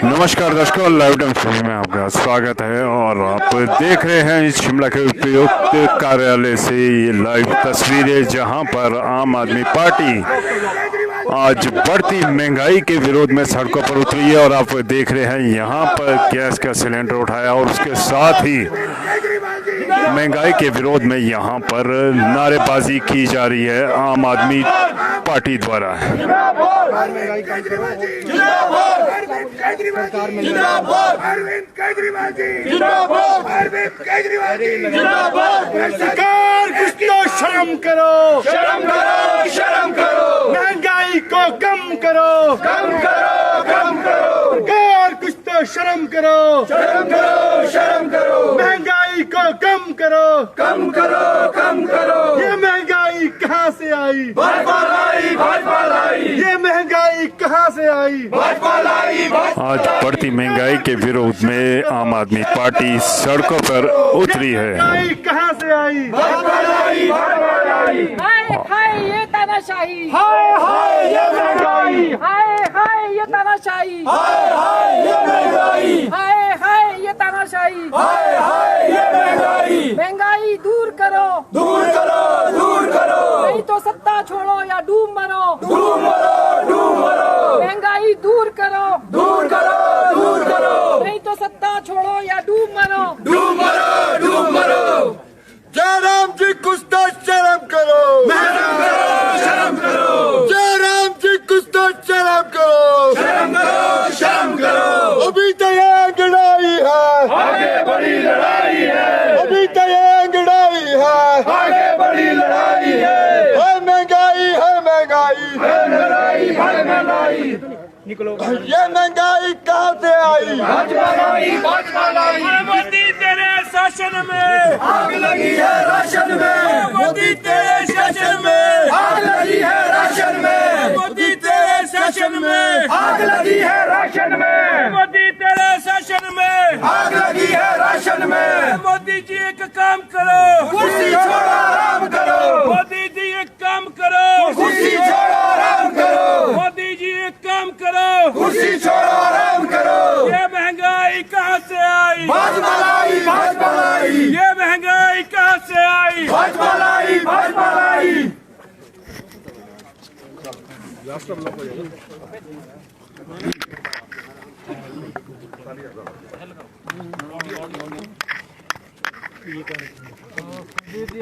नमस्कार दर्शकों, live times में आपका स्वागत है और आप देख रहे हैं शिमला के उपायुक्त कार्यालय से ये लाइव तस्वीरें, जहां पर आम आदमी पार्टी आज बढ़ती महंगाई के विरोध में सड़कों पर उतरी है। और आप देख रहे हैं यहां पर गैस का सिलेंडर उठाया और उसके साथ ही महंगाई के विरोध में यहां पर नारेबाजी की जा रही है आम आदमी पार्टी द्वारा। सरकार कुछ तो शर्म करो, शर्म करो, शर्म करो, महंगाई को कम करो, कम करो, कम करो, सरकार कुछ तो शर्म करो, शर्म करो, शर्म करो, महंगाई को कम करो, कम करो, कम करो। ये महंगाई कहाँ से आई? भाजपा लाई, भाजपा लाई। ये महंगाई कहाँ से आई? भाजपा लाई। आज बढ़ती महंगाई के विरोध में आम आदमी पार्टी सड़कों पर उतरी है। महंगाई कहाँ से आई? भाजपा लाई, भाजपा लाई। हाय हाय ये तानाशाही, हाय हाय ये महंगाई, हाय हाय ये तानाशाही, हाय हाय ये महंगाई, हाय हाय ये तानाशाही, हाय हाय ये महंगाई। महंगाई दूर करो, दूर करो, दूर करो, नहीं तो सत्ता छोड़ो या डूब मरो, डूब मरो, डूब मरो, महंगाई दूर करो, दूर करो, दूर करो, नहीं तो सत्ता छोड़ो या डूब मरो, डूब मरो, डूब मरो। जयराम जी कुछ तो शर्म करो, शर्म करो, शर्म करो, जयराम जी कुछ तो शर्म करो, शर्म करो, शर्म करो। अभी तो ये अंगड़ाई है, आगे बड़ी लड़ाई है, अभी तो ये अंगड़ाई है, आगे बड़ी लड़ाई है। है महंगाई, है महंगाई, है महंगाई, है महंगाई। निकलो, ये महंगाई कहाँ से आई? भाजपा लाई, भाजपा लाई। मोदी तेरे शासन में आग लगी है राशन में, मोदी तेरे शासन में आग लगी है राशन में, मोदी तेरे शासन में आग लगी है राशन में, मोदी तेरे शासन में आग लगी है राशन में। मोदी जी एक काम करो, कुर्सी छोड़ो आराम करो, मोदी जी एक काम करो, कुर्सी छोड़ो आराम करो, मोदी जी एक काम करो, कुर्सी छोड़ो आराम करो। ये महंगाई कहाँ से आई? भाजपा लाई, भाजपा लाई, ये महंगाई कहाँ से आई? भाजपा लाई, भाजपा लाई।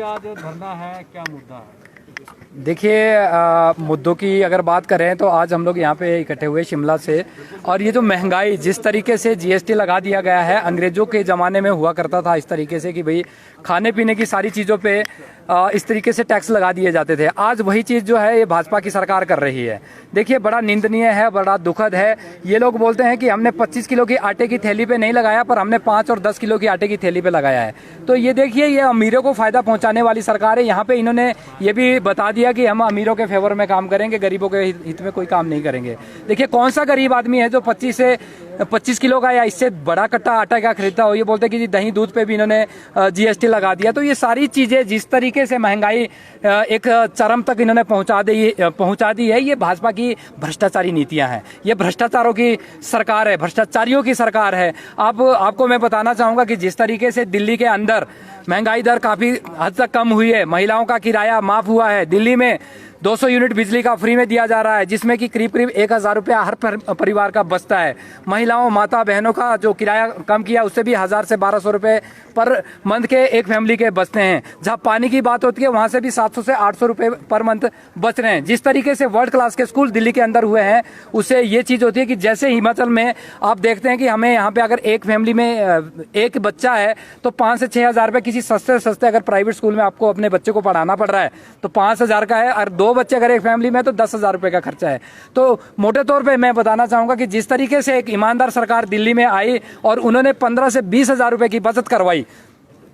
आज धरना है, क्या मुद्दा है? देखिए, मुद्दों की अगर बात करें तो आज हम लोग यहाँ पे इकट्ठे हुए शिमला से, और ये जो महंगाई जिस तरीके से जीएसटी लगा दिया गया है, अंग्रेजों के ज़माने में हुआ करता था इस तरीके से कि भाई खाने पीने की सारी चीज़ों पे इस तरीके से टैक्स लगा दिए जाते थे। आज वही चीज़ जो है ये भाजपा की सरकार कर रही है। देखिए, बड़ा निंदनीय है, बड़ा दुखद है। ये लोग बोलते हैं कि हमने 25 किलो की आटे की थैली पे नहीं लगाया, पर हमने 5 और 10 किलो की आटे की थैली पे लगाया है। तो ये देखिए, ये अमीरों को फायदा पहुंचाने वाली सरकार है। यहाँ पे इन्होंने ये भी बता दिया कि हम अमीरों के फेवर में काम करेंगे, गरीबों के हित में कोई काम नहीं करेंगे। देखिए, कौन सा गरीब आदमी है जो 25 किलो का या इससे बड़ा कट्टा आटा का खरीदता हो? ये बोलते हैं कि दही दूध पे भी इन्होंने जीएसटी लगा दिया। तो ये सारी चीजें जिस तरीके से महंगाई एक चरम तक इन्होंने पहुंचा दी है, ये भाजपा की भ्रष्टाचारी नीतियां हैं। ये भ्रष्टाचारों की सरकार है, भ्रष्टाचारियों की सरकार है। आपको मैं बताना चाहूंगा कि जिस तरीके से दिल्ली के अंदर महंगाई दर काफी हद तक कम हुई है, महिलाओं का किराया माफ हुआ है, दिल्ली में 200 यूनिट बिजली का फ्री में दिया जा रहा है, जिसमें कि करीब 1000 रुपया हर परिवार का बचता है। महिलाओं, माता बहनों का जो किराया कम किया, उससे भी 1000 से 1200 रुपए पर मंथ के एक फैमिली के बचते हैं। जहां पानी की बात होती है, वहां से भी 700 से 800 रुपए पर मंथ बच रहे हैं। जिस तरीके से वर्ल्ड क्लास के स्कूल दिल्ली के अंदर हुए हैं, उससे ये चीज होती है कि जैसे हिमाचल में आप देखते हैं कि हमें यहाँ पे अगर एक फैमिली में एक बच्चा है तो 5 से 6000 रुपए किसी सस्ते अगर प्राइवेट स्कूल में आपको अपने बच्चे को पढ़ाना पड़ रहा है तो 5000 का है, और 2 बच्चे अगर एक फैमिली में तो 10,000 रुपए का खर्चा है। तो मोटे तौर पे मैं बताना चाहूंगा कि जिस तरीके से एक ईमानदार सरकार दिल्ली में आई और उन्होंने 15 से 20,000 रुपए की बचत करवाई,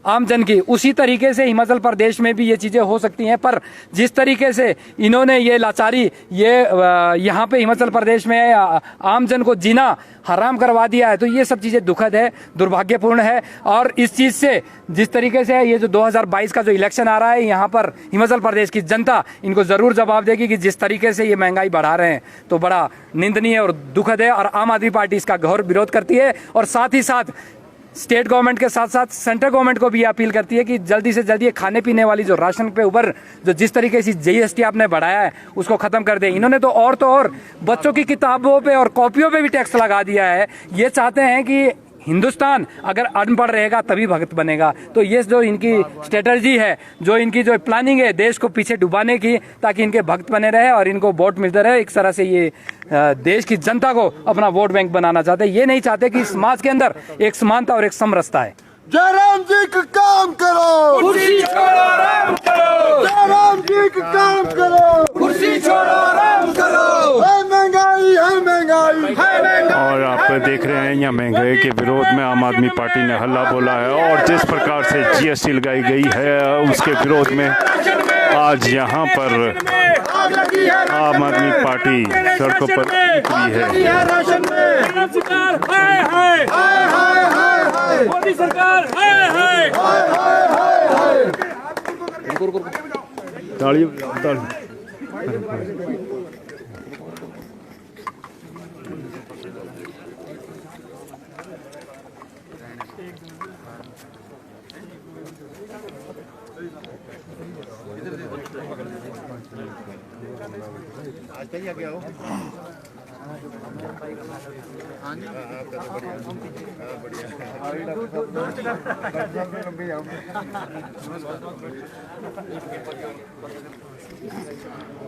आम जन की, उसी तरीके से हिमाचल प्रदेश में भी ये चीजें हो सकती हैं। पर जिस तरीके से इन्होंने ये लाचारी ये यहाँ पे हिमाचल प्रदेश में आम जन को जीना हराम करवा दिया है, तो ये सब चीजें दुखद है, दुर्भाग्यपूर्ण है। और इस चीज से जिस तरीके से ये जो 2022 का जो इलेक्शन आ रहा है, यहाँ पर हिमाचल प्रदेश की जनता इनको जरूर जवाब देगी कि जिस तरीके से ये महंगाई बढ़ा रहे हैं तो बड़ा निंदनीय और दुखद है। और आम आदमी पार्टी इसका घोर विरोध करती है और साथ ही साथ स्टेट गवर्नमेंट के साथ साथ सेंट्रल गवर्नमेंट को भी अपील करती है कि जल्दी से जल्दी ये खाने पीने वाली जो राशन पे ऊपर जो जिस तरीके से जीएसटी आपने बढ़ाया है उसको खत्म कर दे। इन्होंने तो और बच्चों की किताबों पे और कॉपियों पे भी टैक्स लगा दिया है। ये चाहते हैं कि हिंदुस्तान अगर अनपढ़ रहेगा तभी भगत बनेगा। तो ये जो इनकी स्ट्रेटजी है, जो इनकी जो प्लानिंग है देश को पीछे डुबाने की, ताकि इनके भक्त बने रहे और इनको वोट मिलते रहे, एक तरह से ये देश की जनता को अपना वोट बैंक बनाना चाहते हैं। ये नहीं चाहते कि समाज के अंदर एक समानता और एक समरसता है। जयराम जी का काम करो, कुर्सी छोड़ो आराम करो, जयराम जी का काम करो, कुर्सी छोड़ो आराम करो, है महंगाई, है महंगाई, है महंगाई। और आप देख रहे हैं यहाँ महंगाई के विरोध में आम आदमी पार्टी ने हल्ला बोला है और जिस प्रकार से जीएसटी लगाई गई है उसके विरोध में आज यहाँ पर आम आदमी पार्टी सड़कों पर उतरी है। राशन में केंद्र सरकार हाय हाय, हाय हाय हाय हाय, मोदी सरकार हाय हाय। ताली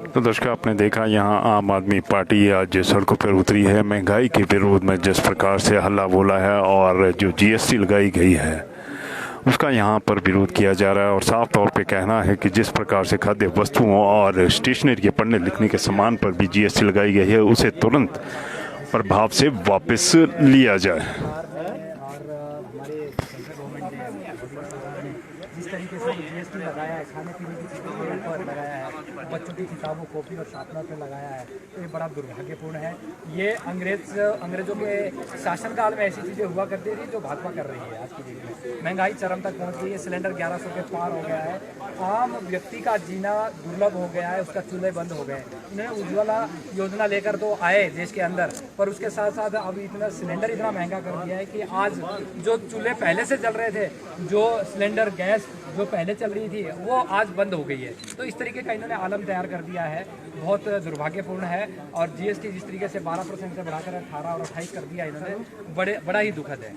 तो दर्शक आपने देखा यहाँ आम आदमी पार्टी आज सड़कों पर उतरी है महंगाई के विरोध में, जिस प्रकार से हल्ला बोला है और जो जीएसटी लगाई गई है उसका यहाँ पर विरोध किया जा रहा है। और साफ तौर पे कहना है कि जिस प्रकार से खाद्य वस्तुओं और स्टेशनरी के पढ़ने लिखने के सामान पर भी जीएसटी लगाई गई है उसे तुरंत प्रभाव से वापस लिया जाए। जिस तरीके से जीएसटी लगाया है, खाने पीने की चीज़ों पर लगाया है, बच्चों की किताबों कॉपी और शार्पनर पर लगाया है, तो ये बड़ा दुर्भाग्यपूर्ण है। ये अंग्रेजों के शासनकाल में ऐसी चीज़ें हुआ करती थी जो भाजपा कर रही है आज की डेट में। महंगाई चरम तक पहुंच गई है, सिलेंडर 1100 के पार हो गया है, आम व्यक्ति का जीना दुर्लभ हो गया है, उसका चूल्हे बंद हो गए। इन्होंने उज्ज्वला योजना लेकर तो आए देश के अंदर, पर उसके साथ साथ अब इतना सिलेंडर इतना महंगा कर दिया है कि आज जो चूल्हे पहले से चल रहे थे, जो सिलेंडर गैस जो पहले चल रही थी वो आज बंद हो गई है। तो इस तरीके का इन्होंने आलम तैयार कर दिया है, बहुत दुर्भाग्यपूर्ण है। और जीएसटी जिस तरीके से 12% से बढ़ाकर 18 और 28 कर दिया इन्होंने, बड़ा ही दुखद है।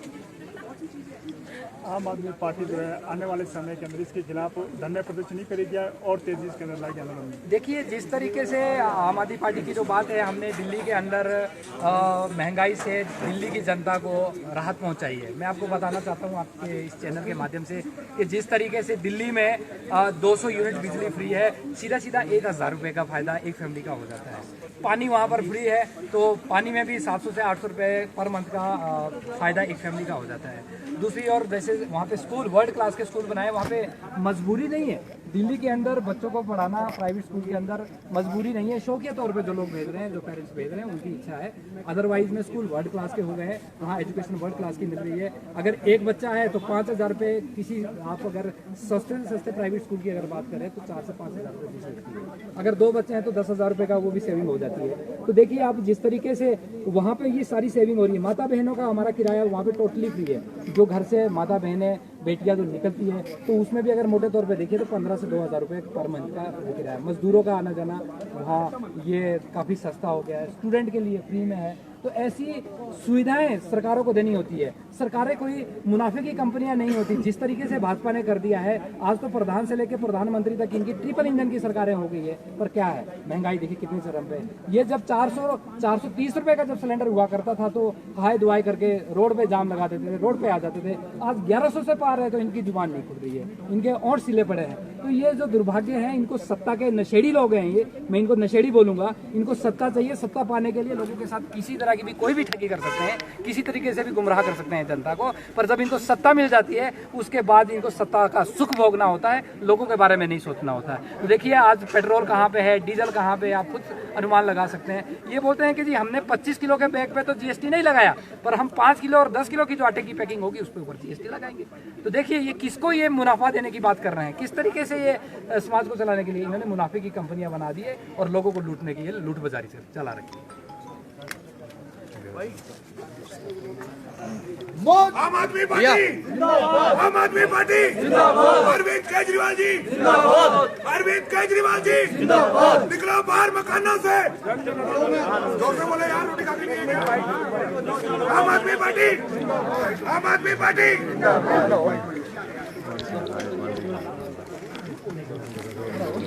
आम आदमी पार्टी जो है आने वाले समय के अंदर इसके खिलाफ धरना प्रदर्शन नहीं करेगी और तेजी इसके अंदर लाएगी आंदोलन में। देखिए जिस तरीके से आम आदमी पार्टी की जो बात है, हमने दिल्ली के अंदर महंगाई से दिल्ली की जनता को राहत पहुंचाई है। मैं आपको बताना चाहता हूं आपके इस चैनल के माध्यम से कि जिस तरीके से दिल्ली में 200 यूनिट बिजली फ्री है, सीधा सीधा 1000 रुपये का फायदा एक फैमिली का हो जाता है। पानी वहाँ पर फ्री है, तो पानी में भी 700 से 800 रुपये पर मंथ का फायदा एक फैमिली का हो जाता है। दूसरी ओर जैसे वहाँ पे स्कूल वर्ल्ड क्लास के स्कूल बनाए, वहाँ पे मजबूरी नहीं है दिल्ली के अंदर बच्चों को पढ़ाना, प्राइवेट स्कूल के अंदर मजबूरी नहीं है, शौकिया तौर पे जो लोग भेज रहे हैं, जो पेरेंट्स भेज रहे हैं उनकी इच्छा है। अदरवाइज में स्कूल वर्ल्ड क्लास के हो गए हैं, वहाँ एजुकेशन वर्ल्ड क्लास की मिल रही है। अगर एक बच्चा है तो 5000 रुपये किसी, आप अगर सस्ते से सस्ते प्राइवेट स्कूल की अगर बात करें तो 4 से 5000 रुपये फीस लगती है। अगर 2 बच्चे हैं तो 10,000 रुपये का वो भी सेविंग हो जाती है। तो देखिए आप जिस तरीके से वहाँ पे ये सारी सेविंग हो रही है। माता बहनों का हमारा किराया वहाँ पे टोटली फ्री है। जो घर से माता बहनें बेटियां जो निकलती है तो उसमें भी अगर मोटे तौर पे देखिए तो 15 से 2000 रुपये पर मंथ का किराया। मजदूरों का आना जाना वहाँ ये काफ़ी सस्ता हो गया है, स्टूडेंट के लिए फ्री में है। तो ऐसी सुविधाएं सरकारों को देनी होती है। सरकारें कोई मुनाफे की कंपनियां नहीं होती। जिस तरीके से भाजपा ने कर दिया है, आज तो प्रधान से लेकर प्रधानमंत्री तक इनकी ट्रिपल इंजन की सरकारें हो गई है। पर क्या है, महंगाई देखिए कितनी चरम पे। ये जब 430 रुपए का जब सिलेंडर हुआ करता था तो हाय दुआई करके रोड पे जाम लगा देते थे, रोड पे आ जाते थे। आज 1100 से पार है तो इनकी जुबान नहीं खुल रही है, इनके और सिले पड़े हैं। तो ये जो दुर्भाग्य है, इनको सत्ता के नशेड़ी लोग हैं, ये मैं इनको नशेड़ी बोलूंगा। इनको सत्ता चाहिए, सत्ता पाने के लिए लोगों के साथ किसी तरह की भी कोई भी ठगी कर सकते हैं, किसी तरीके से भी गुमराह कर सकते हैं हैं जनता को, पर जब इनको सत्ता मिल जाती है उसके बाद इनको सत्ता का सुख भोगना होता है, लोगों के बारे में नहीं सोचना होता है। तो देखिए आज पेट्रोल कहाँ पे है, डीजल कहाँ पे, आप खुद अनुमान लगा सकते हैं। ये बोलते हैं कि जी हमने 25 किलो के बैग पे तो जीएसटी नहीं लगाया, पर हम 5 किलो और 10 किलो की जो आटे की पैकिंग होगी उस पर ऊपर जीएसटी लगाएंगे। तो देखिए ये किसको ये मुनाफा देने की बात कर रहे हैं, किस तरीके से ये समाज को चलाने के लिए इन्होंने मुनाफे की कंपनियां बना दी है और लोगों को लूटने की लूट बाजारी से चला रखी है। आम आदमी पार्टी जिंदाबाद, आम आदमी पार्टी जिंदाबाद, अरविंद केजरीवाल जी जिंदाबाद, अरविंद केजरीवाल जी जिंदाबाद, निकलो बाहर मकानों से, जोर से बोले यार, रोटी खा के नहीं है। आम आदमी पार्टी, आम आदमी पार्टी।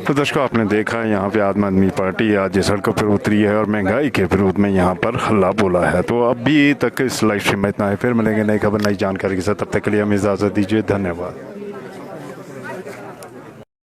तो दर्शकों आपने देखा यहाँ पे आम आदमी पार्टी आज सड़कों पर उतरी है और महंगाई के विरोध में यहाँ पर हल्ला बोला है। तो अभी तक इस लाइव स्ट्रीम में इतना है, फिर मिलेंगे नई खबर नई जानकारी के साथ, तब तक के लिए हमें इजाज़त दीजिए, धन्यवाद।